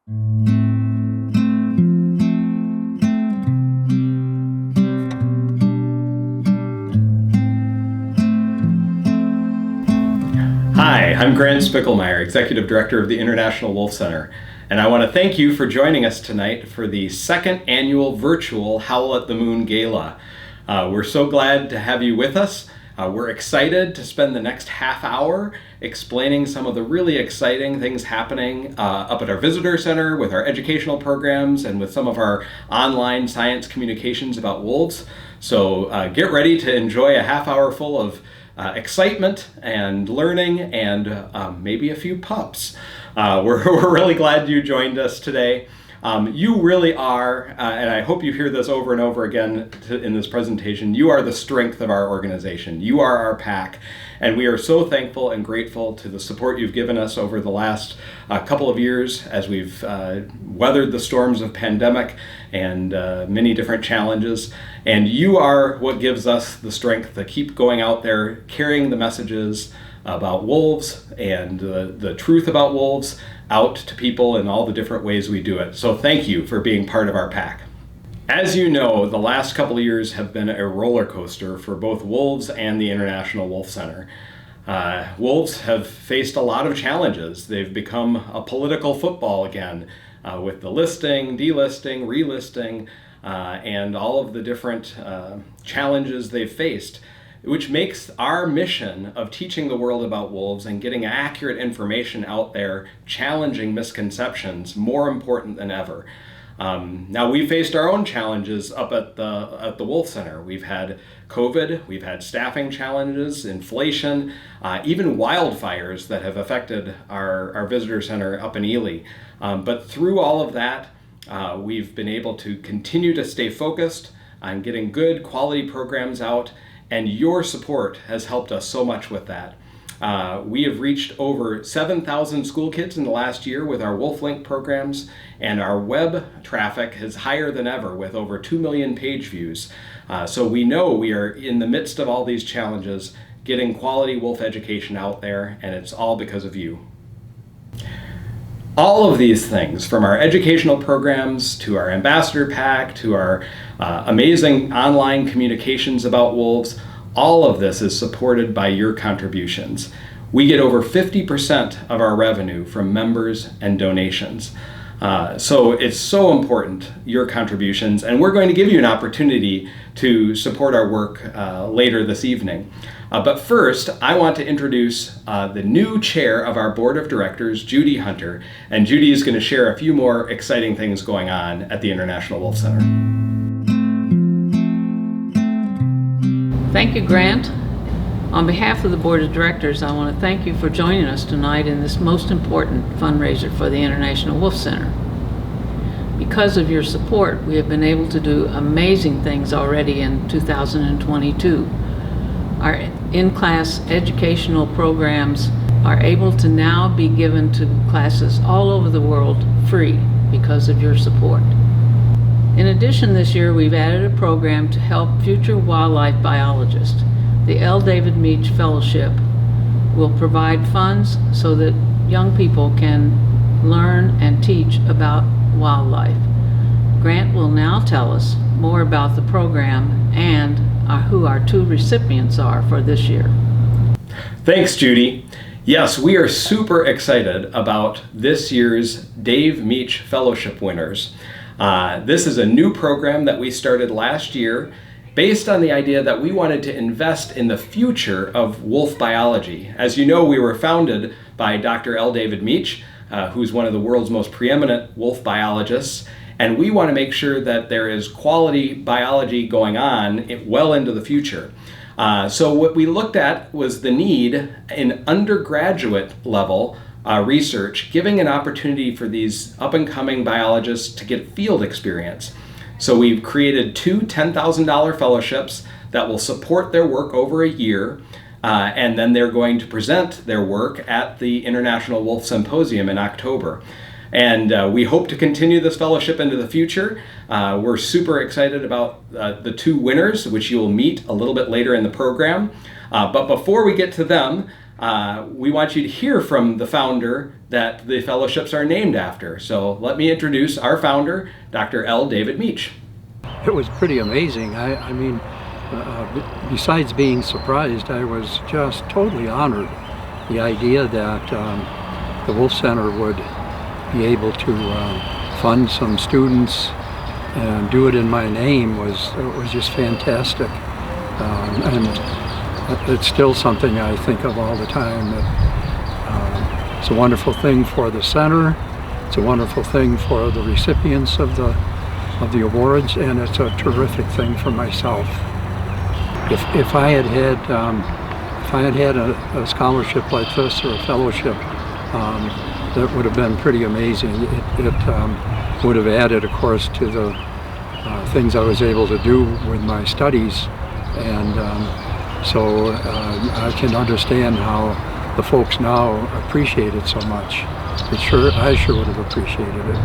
Hi, I'm Grant Spickelmeyer, Executive Director of the International Wolf Center, and I want to thank you for joining us tonight for the second annual virtual Howl at the Moon Gala. We're so glad to have you with us. We're excited to spend the next half hour explaining some of the really exciting things happening up at our visitor center with our educational programs and with some of our online science communications about wolves. So get ready to enjoy a half hour full of excitement and learning and maybe a few pups. We're really glad you joined us today. You really are, and I hope you hear this over and over again in this presentation, you are the strength of our organization. You are our pack, and we are so thankful and grateful to the support you've given us over the last couple of years as we've weathered the storms of pandemic and many different challenges. And you are what gives us the strength to keep going out there, carrying the messages about wolves and the truth about wolves out to people in all the different ways we do it. So thank you for being part of our pack. As you know, the last couple of years have been a roller coaster for both wolves and the International Wolf Center. Wolves have faced a lot of challenges. They've become a political football again with the listing, delisting, relisting, and all of the different challenges they've faced, which makes our mission of teaching the world about wolves and getting accurate information out there, challenging misconceptions, more important than ever. Now, we faced our own challenges up at the Wolf Center. We've had COVID, we've had staffing challenges, inflation, even wildfires that have affected our visitor center up in Ely. But through all of that, we've been able to continue to stay focused on getting good quality programs out, and your support has helped us so much with that. We have reached over 7,000 school kids in the last year with our WolfLink programs, and our web traffic is higher than ever with over 2 million page views. So we know we are in the midst of all these challenges, getting quality wolf education out there, and it's all because of you. All of these things, from our educational programs to our ambassador pack to our amazing online communications about wolves, all of this is supported by your contributions. We get over 50% of our revenue from members and donations. So it's so important, your contributions, and we're going to give you an opportunity to support our work later this evening. But first, I want to introduce the new chair of our board of directors, Judy Hunter, and Judy is going to share a few more exciting things going on at the International Wolf Center. Thank you, Grant. On behalf of the board of directors, I want to thank you for joining us tonight in this most important fundraiser for the International Wolf Center. Because of your support, we have been able to do amazing things already in 2022. Our in-class educational programs are able to now be given to classes all over the world free because of your support. In addition, this year we've added a program to help future wildlife biologists. The L. David Meach Fellowship will provide funds so that young people can learn and teach about wildlife. Grant will now tell us more about the program and who our two recipients are for this year. Thanks, Judy. Yes, we are super excited about this year's Dave Meach Fellowship winners. This is a new program that we started last year based on the idea that we wanted to invest in the future of wolf biology. As you know, we were founded by Dr. L. David Meach, who's one of the world's most preeminent wolf biologists, and we want to make sure that there is quality biology going on well into the future. So what we looked at was the need in undergraduate level research, giving an opportunity for these up-and-coming biologists to get field experience. So we've created two $10,000 fellowships that will support their work over a year, and then they're going to present their work at the International Wolf Symposium in October. And we hope to continue this fellowship into the future. We're super excited about the two winners, which you'll meet a little bit later in the program. But before we get to them, we want you to hear from the founder that the fellowships are named after. So let me introduce our founder, Dr. L. David Meach. It was pretty amazing. I mean, besides being surprised, I was just totally honored. The idea that the Wolf Center would be able to fund some students and do it in my name was just fantastic. And it's still something I think of all the time. That it's a wonderful thing for the center. It's a wonderful thing for the recipients of the awards, and it's a terrific thing for myself. If I had had a scholarship like this or a fellowship, that would have been pretty amazing. It would have added, of course, to the things I was able to do with my studies, and so I can understand how the folks now appreciate it so much. I sure would have appreciated it.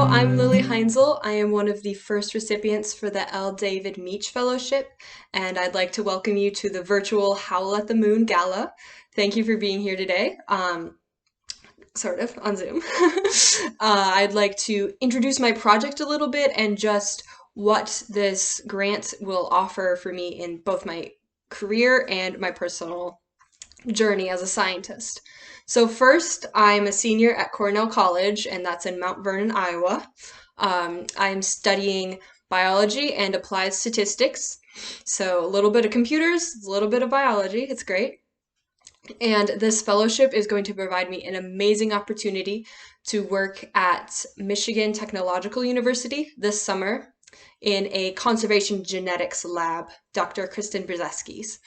I'm Heinzel. I am one of the first recipients for the L. David Meach Fellowship, and I'd like to welcome you to the virtual Howl at the Moon Gala. Thank you for being here today, sort of, on Zoom. I'd like to introduce my project a little bit and just what this grant will offer for me in both my career and my personal journey as a scientist. So first, I'm a senior at Cornell College, and that's in Mount Vernon, Iowa. I'm studying biology and applied statistics. So a little bit of computers, a little bit of biology. It's great. And this fellowship is going to provide me an amazing opportunity to work at Michigan Technological University this summer in a conservation genetics lab, Dr. Kristen Brzeski's.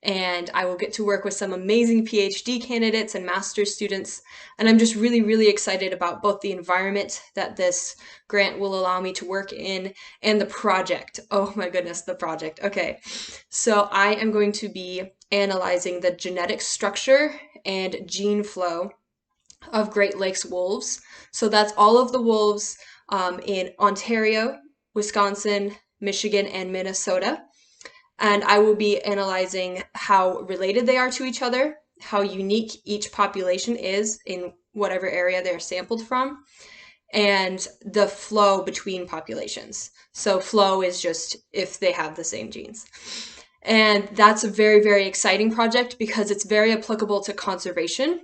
And I will get to work with some amazing PhD candidates and master's students. And I'm just really, really excited about both the environment that this grant will allow me to work in and the project. Oh my goodness, the project. Okay, so I am going to be analyzing the genetic structure and gene flow of Great Lakes wolves. So that's all of the wolves in Ontario, Wisconsin, Michigan, and Minnesota. And I will be analyzing how related they are to each other, how unique each population is in whatever area they're sampled from, and the flow between populations. So flow is just if they have the same genes. And that's a very, very exciting project because it's very applicable to conservation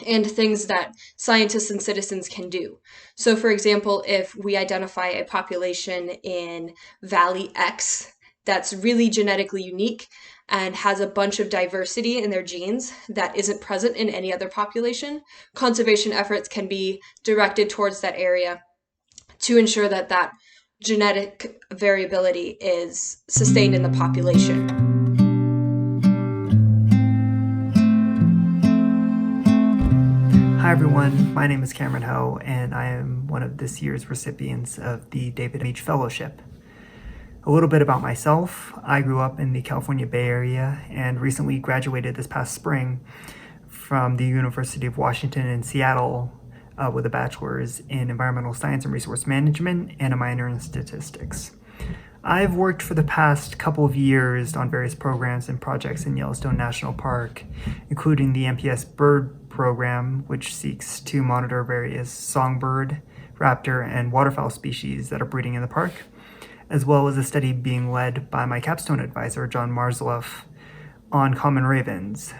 and things that scientists and citizens can do. So for example, if we identify a population in Valley X that's really genetically unique and has a bunch of diversity in their genes that isn't present in any other population, conservation efforts can be directed towards that area to ensure that that genetic variability is sustained in the population. Hi everyone, my name is Cameron Ho, and I am one of this year's recipients of the David Meach Fellowship. A little bit about myself. I grew up in the California Bay Area and recently graduated this past spring from the University of Washington in Seattle with a bachelor's in environmental science and resource management and a minor in statistics. I've worked for the past couple of years on various programs and projects in Yellowstone National Park, including the NPS Bird Program, which seeks to monitor various songbird, raptor, and waterfowl species that are breeding in the park, as well as a study being led by my capstone advisor, John Marzloff, on common ravens,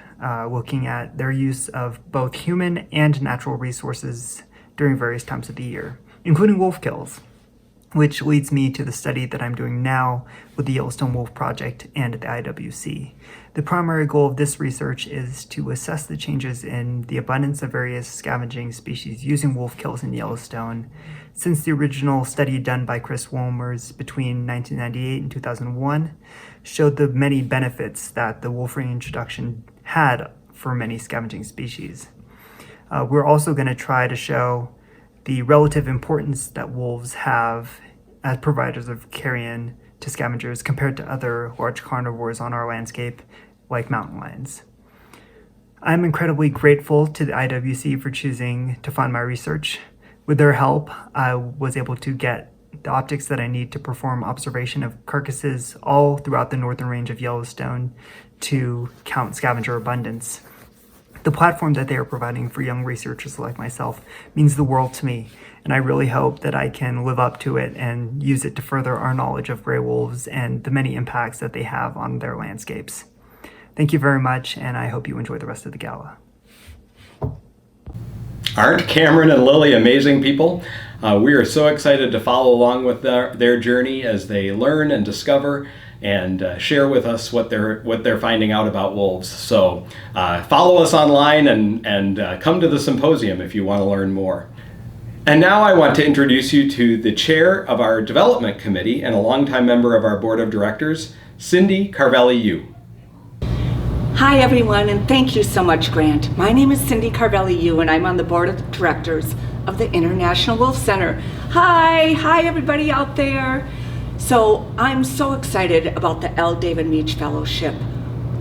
looking at their use of both human and natural resources during various times of the year, including wolf kills, which leads me to the study that I'm doing now with the Yellowstone Wolf Project and the IWC. The primary goal of this research is to assess the changes in the abundance of various scavenging species using wolf kills in Yellowstone since the original study done by Chris Wolmers between 1998 and 2001 showed the many benefits that the wolf reintroduction had for many scavenging species. We're also going to try to show the relative importance that wolves have as providers of carrion to scavengers compared to other large carnivores on our landscape, like mountain lions. I'm incredibly grateful to the IWC for choosing to fund my research. With their help, I was able to get the optics that I need to perform observation of carcasses all throughout the northern range of Yellowstone to count scavenger abundance. The platform that they are providing for young researchers like myself means the world to me, and I really hope that I can live up to it and use it to further our knowledge of gray wolves and the many impacts that they have on their landscapes. Thank you very much, and I hope you enjoy the rest of the gala. Aren't Cameron and Lily amazing people? We are so excited to follow along with their journey as they learn and discover and share with us what they're finding out about wolves. So follow us online and come to the symposium if you want to learn more. And now I want to introduce you to the chair of our development committee and a longtime member of our board of directors, Cindy Carvelli. Hi everyone, and thank you so much, Grant. My name is Cindy Carvelli, and I'm on the board of directors of the International Wolf Center. Hi everybody out there. So I'm so excited about the L. David Meach Fellowship.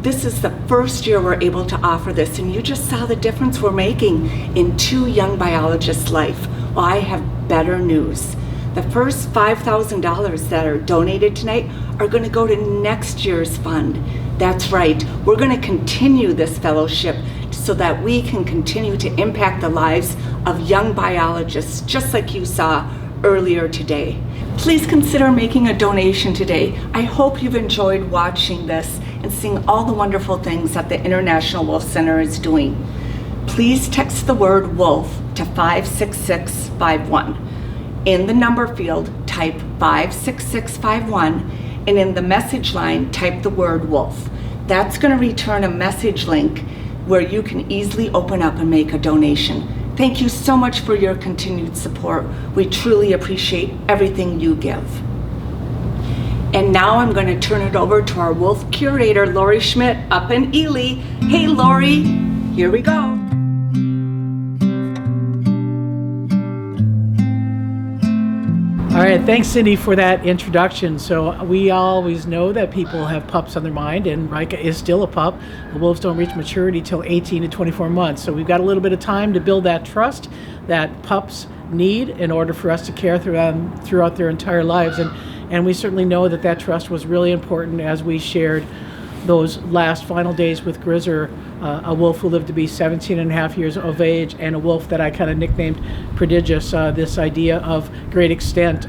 This is the first year we're able to offer this, and you just saw the difference we're making in 2 young biologists' life. Well, I have better news. The first $5,000 that are donated tonight are going to go to next year's fund. That's right, we're going to continue this fellowship so that we can continue to impact the lives of young biologists, just like you saw earlier today. Please consider making a donation today. I hope you've enjoyed watching this and seeing all the wonderful things that the International Wolf Center is doing. Please text the word wolf to 56651. In the number field, type 56651, and in the message line, type the word wolf. That's going to return a message link where you can easily open up and make a donation. Thank you so much for your continued support. We truly appreciate everything you give. And now I'm going to turn it over to our wolf curator, Lori Schmidt, up in Ely. Hey, Lori, here we go. All right, thanks, Cindy, for that introduction. So we always know that people have pups on their mind, and Rika is still a pup. The wolves don't reach maturity till 18 to 24 months. So we've got a little bit of time to build that trust that pups need in order for us to care throughout their entire lives. And we certainly know that that trust was really important as we shared those last final days with Grizzer, a wolf who lived to be 17 and a half years of age, and a wolf that I kind of nicknamed Prodigious, this idea of great extent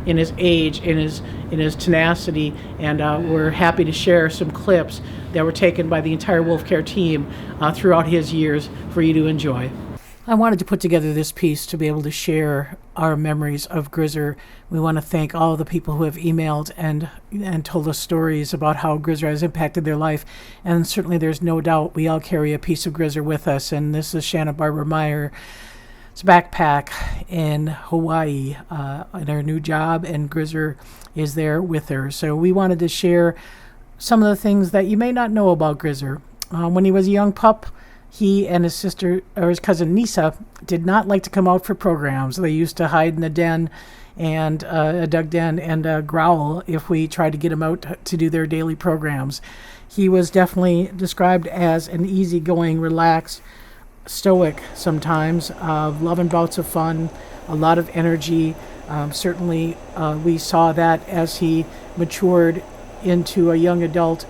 in his age, in his tenacity, and we're happy to share some clips that were taken by the entire Wolf Care team throughout his years for you to enjoy. I wanted to put together this piece to be able to share our memories of Grizzer. We want to thank all the people who have emailed and told us stories about how Grizzer has impacted their life. And certainly there's no doubt we all carry a piece of Grizzer with us. And this is Shanna Barbara Meyer's backpack in Hawaii in her new job, and Grizzer is there with her. So we wanted to share some of the things that you may not know about Grizzer. When he was a young pup, he and his sister, or his cousin Nisa, did not like to come out for programs. They used to hide in the den, and a dug den, and growl if we tried to get him out to do their daily programs. He was definitely described as an easygoing, relaxed, stoic sometimes, loving bouts of fun, a lot of energy. Certainly we saw that as he matured into a young adult.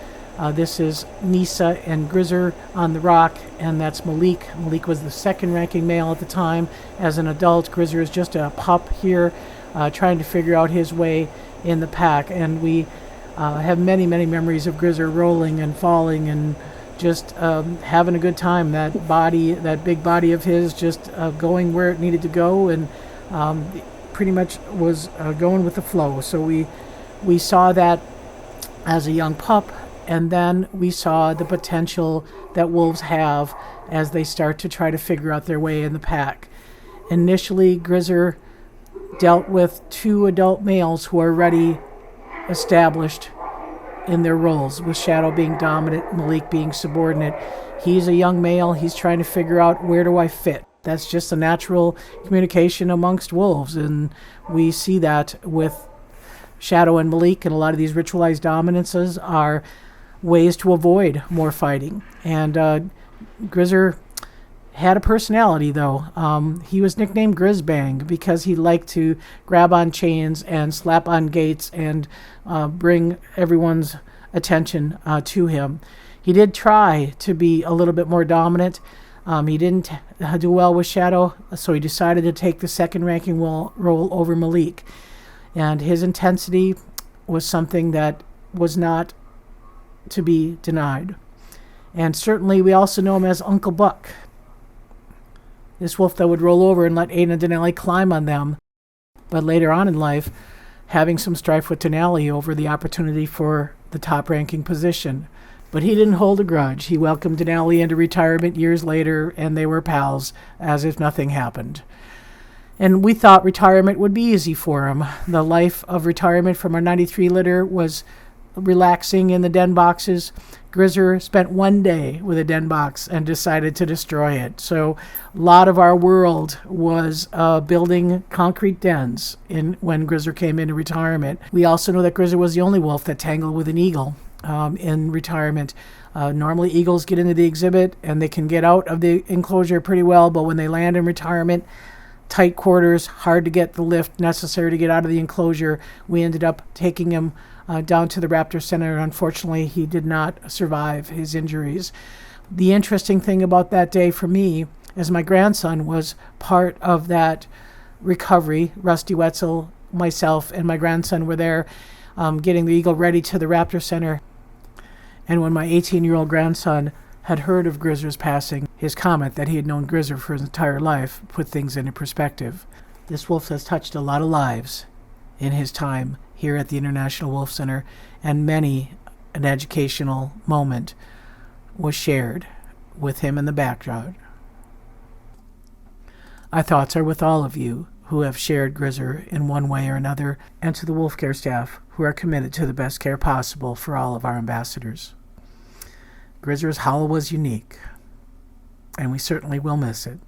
This is Nisa and Grizzer on the rock, and that's Malik. Malik was the second ranking male at the time. As an adult, Grizzer is just a pup here, trying to figure out his way in the pack. And we have many, many memories of Grizzer rolling and falling and just having a good time. That body, that big body of his, just going where it needed to go, and pretty much was going with the flow. So we saw that as a young pup. And then we saw the potential that wolves have as they start to try to figure out their way in the pack. Initially, Grizzer dealt with 2 adult males who are already established in their roles, with Shadow being dominant, Malik being subordinate. He's a young male. He's trying to figure out, where do I fit? That's just a natural communication amongst wolves, and we see that with Shadow and Malik, and a lot of these ritualized dominances are ways to avoid more fighting. And Grizzer had a personality, though. He was nicknamed Grizzbang because he liked to grab on chains and slap on gates and bring everyone's attention to him. He did try to be a little bit more dominant. He didn't do well with Shadow, so he decided to take the second ranking role over Malik. And his intensity was something that was not to be denied. And certainly we also know him as Uncle Buck, this wolf that would roll over and let Aiden and Denali climb on them, but later on in life having some strife with Denali over the opportunity for the top-ranking position. But he didn't hold a grudge. He welcomed Denali into retirement years later, and they were pals as if nothing happened. And we thought retirement would be easy for him. The life of retirement from our 93 litter was relaxing in the den boxes. Grizzer spent one day with a den box and decided to destroy it. So a lot of our world was building concrete dens when Grizzer came into retirement. We also know that Grizzer was the only wolf that tangled with an eagle in retirement. Normally eagles get into the exhibit and they can get out of the enclosure pretty well, but when they land in retirement, tight quarters, hard to get the lift necessary to get out of the enclosure. We ended up taking him down to the Raptor Center, and unfortunately he did not survive his injuries. The interesting thing about that day for me is my grandson was part of that recovery. Rusty Wetzel, myself, and my grandson were there getting the eagle ready to the Raptor Center. And when my 18-year-old grandson had heard of Grizzer's passing, his comment that he had known Grizzer for his entire life put things into perspective. This wolf has touched a lot of lives in his time here at the International Wolf Center, and many an educational moment was shared with him in the background. Our thoughts are with all of you who have shared Grizzer in one way or another, and to the Wolf Care staff who are committed to the best care possible for all of our ambassadors. Grizzer's howl was unique, and we certainly will miss it.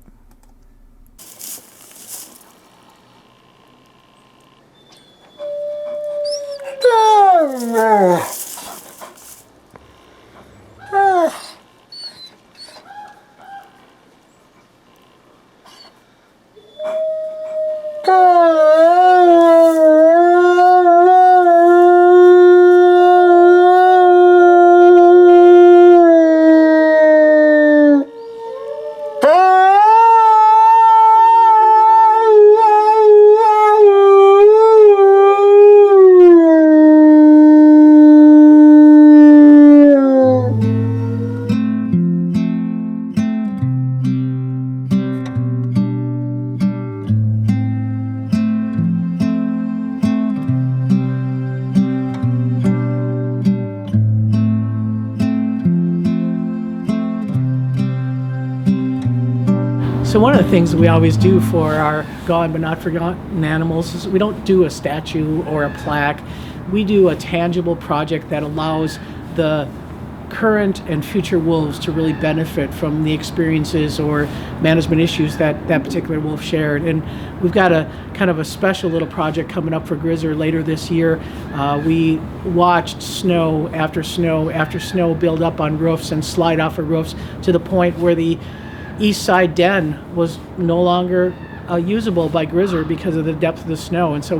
So one of the things that we always do for our gone but not forgotten animals is we don't do a statue or a plaque. We do a tangible project that allows the current and future wolves to really benefit from the experiences or management issues that that particular wolf shared. And we've got a kind of a special little project coming up for Grizzer later this year. We watched snow after snow after snow build up on roofs and slide off of roofs to the point where the East Side den was no longer usable by Grizzer because of the depth of the snow. And so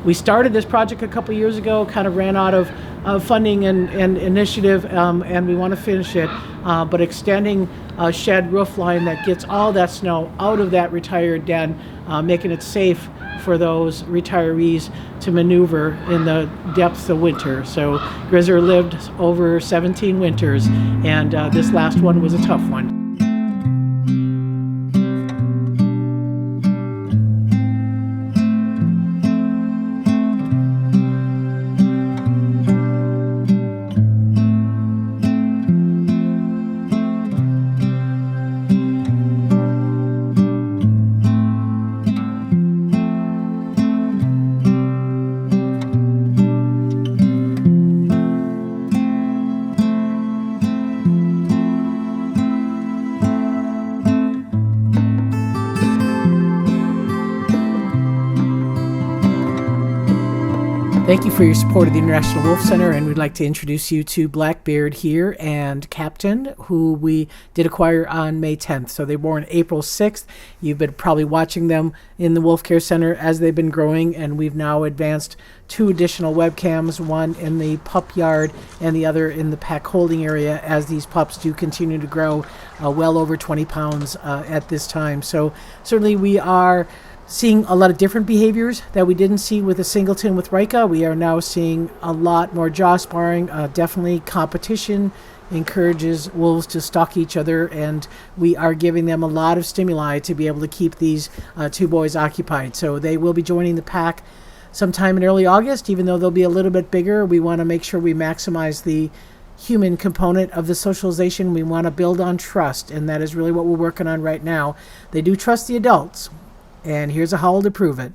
we started this project a couple years ago, kind of ran out of funding and initiative, and we want to finish it, but extending a shed roof line that gets all that snow out of that retired den, making it safe for those retirees to maneuver in the depths of winter. So Grizzer lived over 17 winters, and this last one was a tough one. Thank you for your support of the International Wolf Center, and we'd like to introduce you to Blackbeard here and Captain, who we did acquire on May 10th. So they were born April 6th. You've been probably watching them in the Wolf Care Center as they've been growing, and we've now advanced 2 additional webcams, one in the pup yard and the other in the pack holding area, as these pups do continue to grow well over 20 pounds at this time. So certainly we are seeing a lot of different behaviors that we didn't see with a singleton with Rika. We are now seeing a lot more jaw sparring. Definitely competition encourages wolves to stalk each other, and we are giving them a lot of stimuli to be able to keep these 2 boys occupied. So they will be joining the pack sometime in early August. Even though they'll be a little bit bigger, we want to make sure we maximize the human component of the socialization. We want to build on trust, and that is really what we're working on right now. They do trust the adults, and here's a Howl to prove it.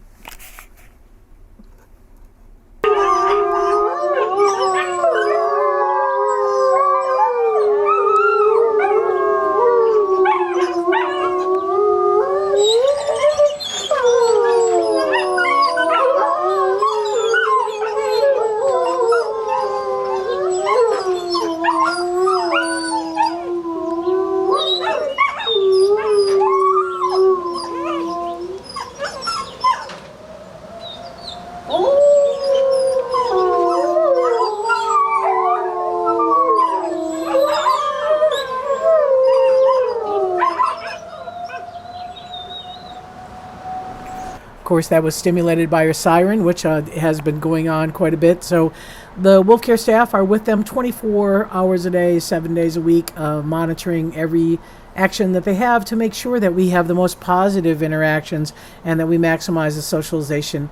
Of course, that was stimulated by our siren, which has been going on quite a bit. So the Wolf Care staff are with them 24 hours a day, 7 days a week, monitoring every action that they have to make sure that we have the most positive interactions and that we maximize the socialization,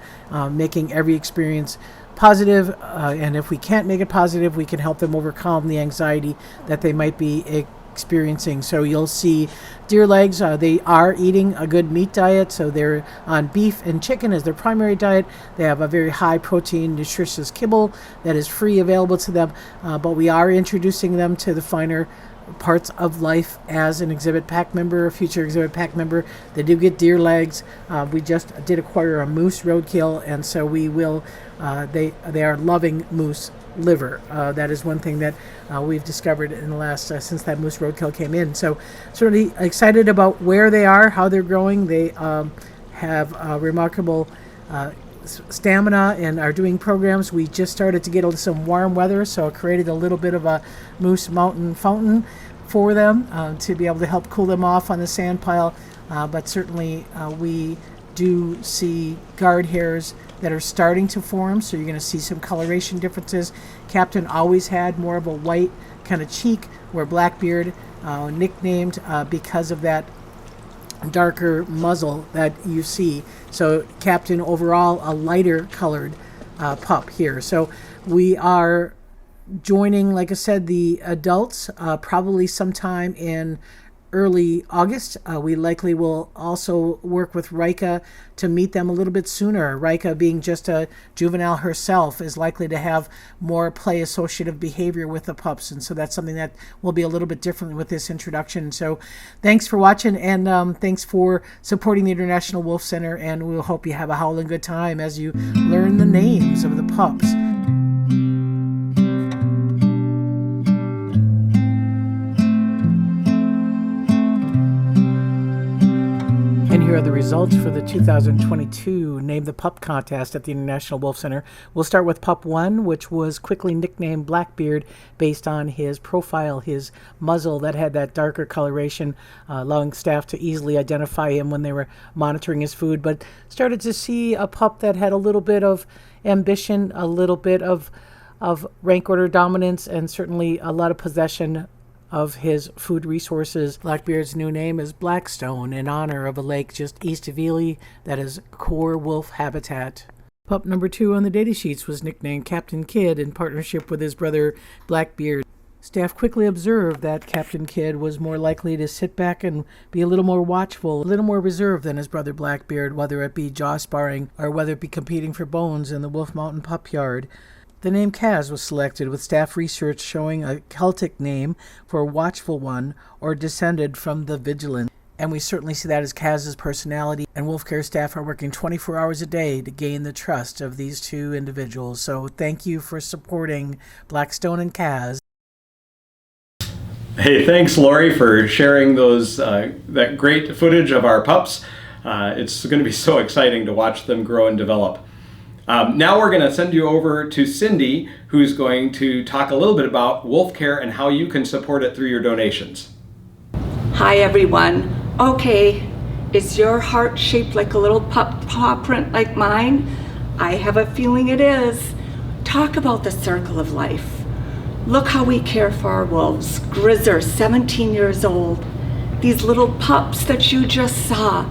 making every experience positive. And if we can't make it positive, we can help them overcome the anxiety that they might be experiencing. So you'll see deer legs. They are eating a good meat diet, so they're on beef and chicken as their primary diet. They have a very high protein, nutritious kibble that is free available to them, but we are introducing them to the finer parts of life as an exhibit pack member, a future exhibit pack member. They do get deer legs. We just did acquire a moose roadkill, and so we will they are loving moose liver. That is one thing that we've discovered in the last since that moose roadkill came in. So certainly excited about where they are, how they're growing. They have remarkable stamina and are doing programs. We just started to get some warm weather, so I created a little bit of a moose mountain fountain for them to be able to help cool them off on the sand pile. But certainly we do see guard hairs that are starting to form, so you're going to see some coloration differences. Captain always had more of a white kind of cheek, where Blackbeard, nicknamed because of that darker muzzle that you see. So Captain overall a lighter colored pup here. So we are joining, like I said, the adults probably sometime in early August. We likely will also work with Rika to meet them a little bit sooner. Rika, being just a juvenile herself, is likely to have more play associative behavior with the pups, and so that's something that will be a little bit different with this introduction. So thanks for watching, and thanks for supporting the International Wolf Center, and we'll hope you have a howling good time as you learn the names of the pups. Here are the results for the 2022 Name the Pup contest at the International Wolf Center. We'll start with Pup 1, which was quickly nicknamed Blackbeard based on his profile, his muzzle that had that darker coloration, allowing staff to easily identify him when they were monitoring his food, but started to see a pup that had a little bit of ambition, a little bit of rank order dominance, and certainly a lot of possession of his food resources. Blackbeard's new name is Blackstone, in honor of a lake just east of Ely that is core wolf habitat. Pup number 2 on the data sheets was nicknamed Captain Kid in partnership with his brother Blackbeard. Staff quickly observed that Captain Kid was more likely to sit back and be a little more watchful, a little more reserved than his brother Blackbeard, whether it be jaw sparring or whether it be competing for bones in the Wolf Mountain Pup Yard. The name Kaz was selected, with staff research showing a Celtic name for a watchful one or descended from the vigilant. And we certainly see that as Kaz's personality, and Wolf Care staff are working 24 hours a day to gain the trust of these two individuals. So thank you for supporting Blackstone and Kaz. Hey, thanks, Lori, for sharing those that great footage of our pups. It's going to be so exciting to watch them grow and develop. Now we're going to send you over to Cindy, who's going to talk a little bit about Wolf Care and how you can support it through your donations. Hi everyone. Okay, is your heart shaped like a little pup paw print like mine? I have a feeling it is. Talk about the circle of life. Look how we care for our wolves. Grizzer, 17 years old. These little pups that you just saw.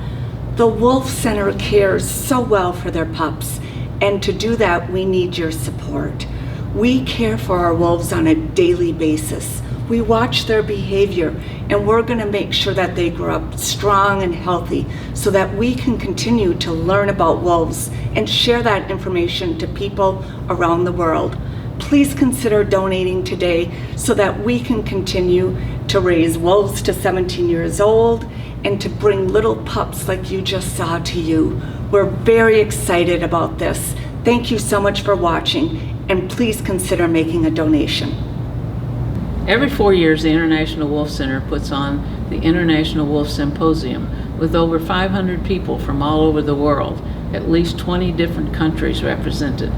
The Wolf Center cares so well for their pups, and to do that, we need your support. We care for our wolves on a daily basis. We watch their behavior, and we're going to make sure that they grow up strong and healthy so that we can continue to learn about wolves and share that information to people around the world. Please consider donating today so that we can continue to raise wolves to 17 years old and to bring little pups like you just saw to you. We're very excited about this. Thank you so much for watching, and please consider making a donation. Every 4 years, the International Wolf Center puts on the International Wolf Symposium with over 500 people from all over the world, at least 20 different countries represented.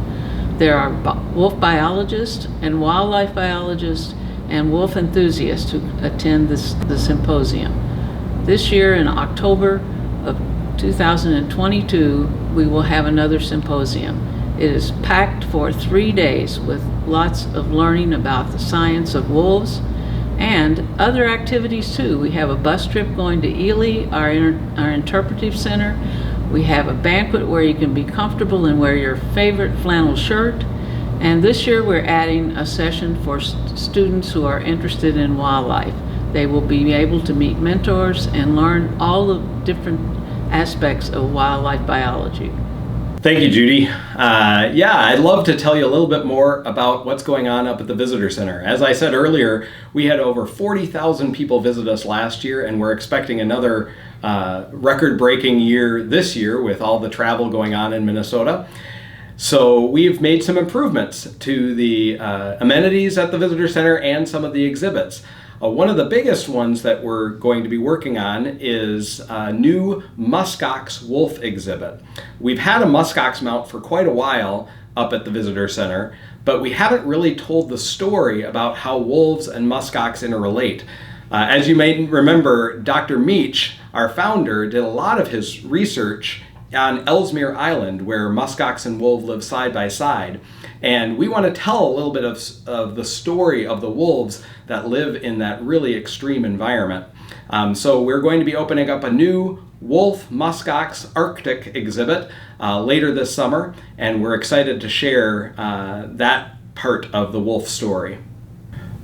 There are wolf biologists and wildlife biologists and wolf enthusiasts who attend the symposium. This year in October of 2022, we will have another symposium. It is packed for 3 days with lots of learning about the science of wolves and other activities too. We have a bus trip going to Ely, our interpretive center. We have a banquet where you can be comfortable and wear your favorite flannel shirt. And this year we're adding a session for students who are interested in wildlife. They will be able to meet mentors and learn all the different aspects of wildlife biology. Thank you, Judy. I'd love to tell you a little bit more about what's going on up at the Visitor Center. As I said earlier, we had over 40,000 people visit us last year, and we're expecting another record-breaking year this year with all the travel going on in Minnesota. So we've made some improvements to the amenities at the Visitor Center and some of the exhibits. One of the biggest ones that we're going to be working on is a new muskox wolf exhibit. We've had a muskox mount for quite a while up at the Visitor Center, but we haven't really told the story about how wolves and muskox interrelate. As you may remember, Dr. Meach, our founder, did a lot of his research on Ellesmere Island, where muskox and wolf live side by side. And we want to tell a little bit of the story of the wolves that live in that really extreme environment. So we're going to be opening up a new wolf muskox Arctic exhibit later this summer, and we're excited to share that part of the wolf story.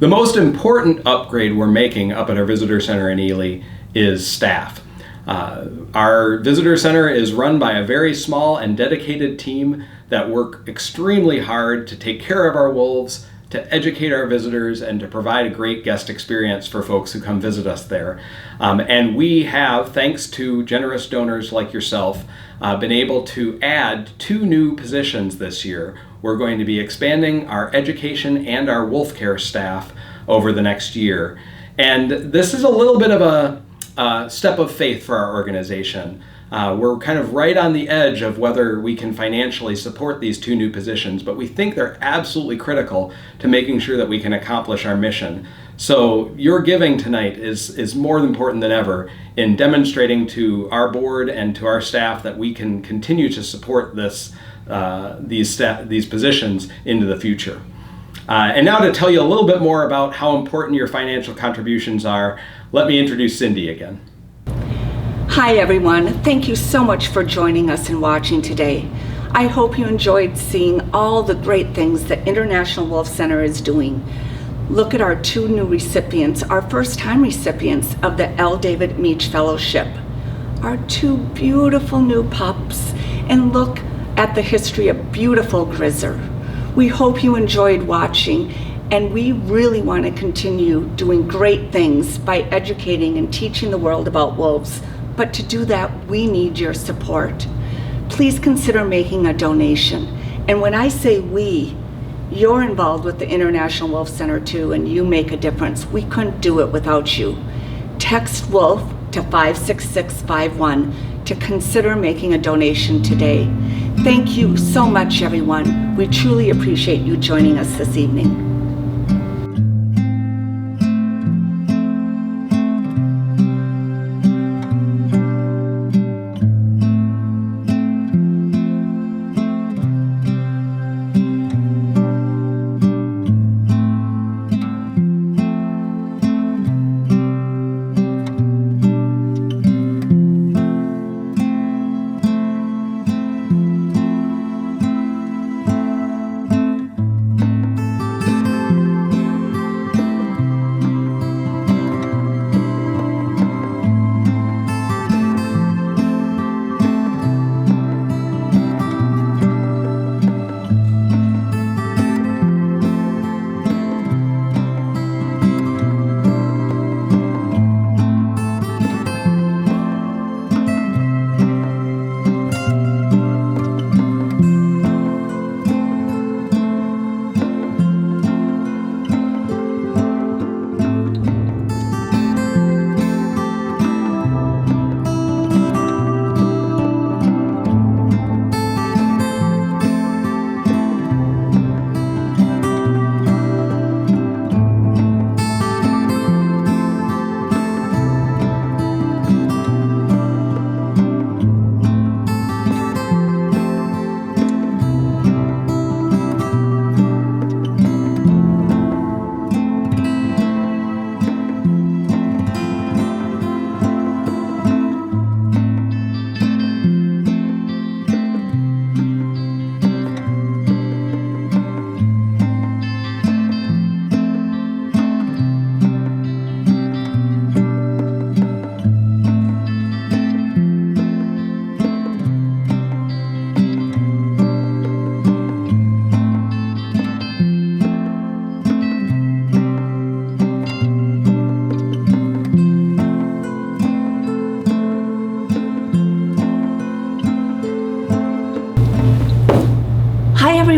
The most important upgrade we're making up at our Visitor Center in Ely is staff. Our Visitor Center is run by a very small and dedicated team that work extremely hard to take care of our wolves, to educate our visitors, and to provide a great guest experience for folks who come visit us there. And we have, thanks to generous donors like yourself, been able to add 2 new positions this year. We're going to be expanding our education and our wolf care staff over the next year. And this is a little bit of a step of faith for our organization. We're kind of right on the edge of whether we can financially support these 2 new positions, but we think they're absolutely critical to making sure that we can accomplish our mission. So your giving tonight is more important than ever in demonstrating to our board and to our staff that we can continue to support these positions into the future. And now to tell you a little bit more about how important your financial contributions are, let me introduce Cindy again. Hi everyone, thank you so much for joining us and watching today. I hope you enjoyed seeing all the great things that International Wolf Center is doing. Look at our 2 new recipients, our first-time recipients of the L. David Meach Fellowship. Our 2 beautiful new pups, and look at the history of beautiful Grizzer. We hope you enjoyed watching, And we really want to continue doing great things by educating and teaching the world about wolves. But to do that, we need your support. Please consider making a donation. And when I say we, you're involved with the International Wolf Center too, and you make a difference. We couldn't do it without you. Text WOLF to 56651 to consider making a donation today. Thank you so much, everyone. We truly appreciate you joining us this evening.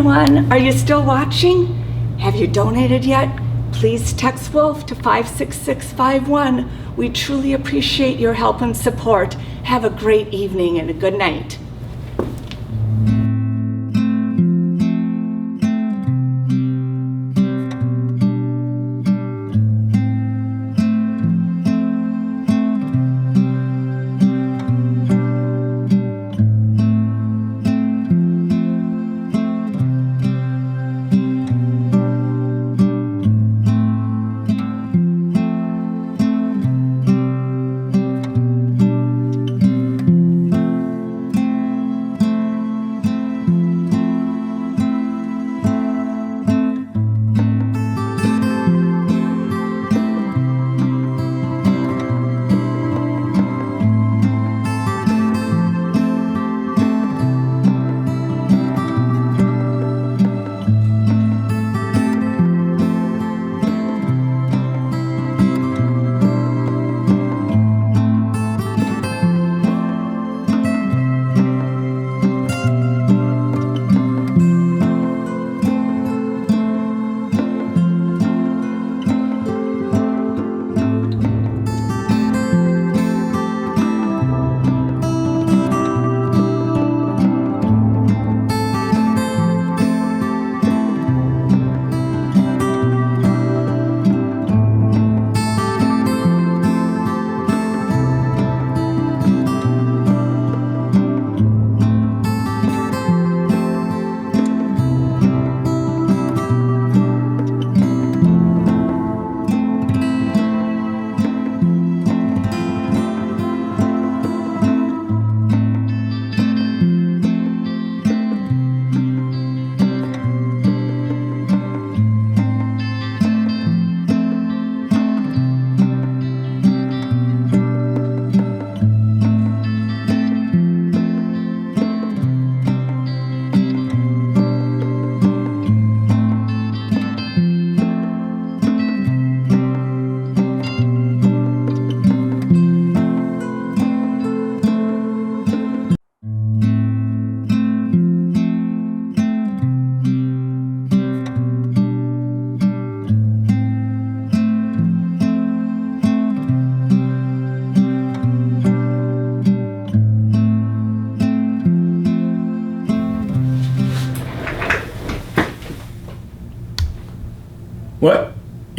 Everyone, are you still watching? Have you donated yet? Please text WOLF to 56651. We truly appreciate your help and support. Have a great evening and a good night.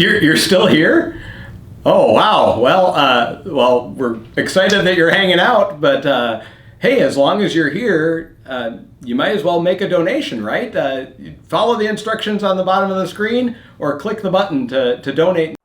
You're still here? Oh, wow. Well, we're excited that you're hanging out, but hey, as long as you're here, you might as well make a donation, right? Follow the instructions on the bottom of the screen or click the button to donate.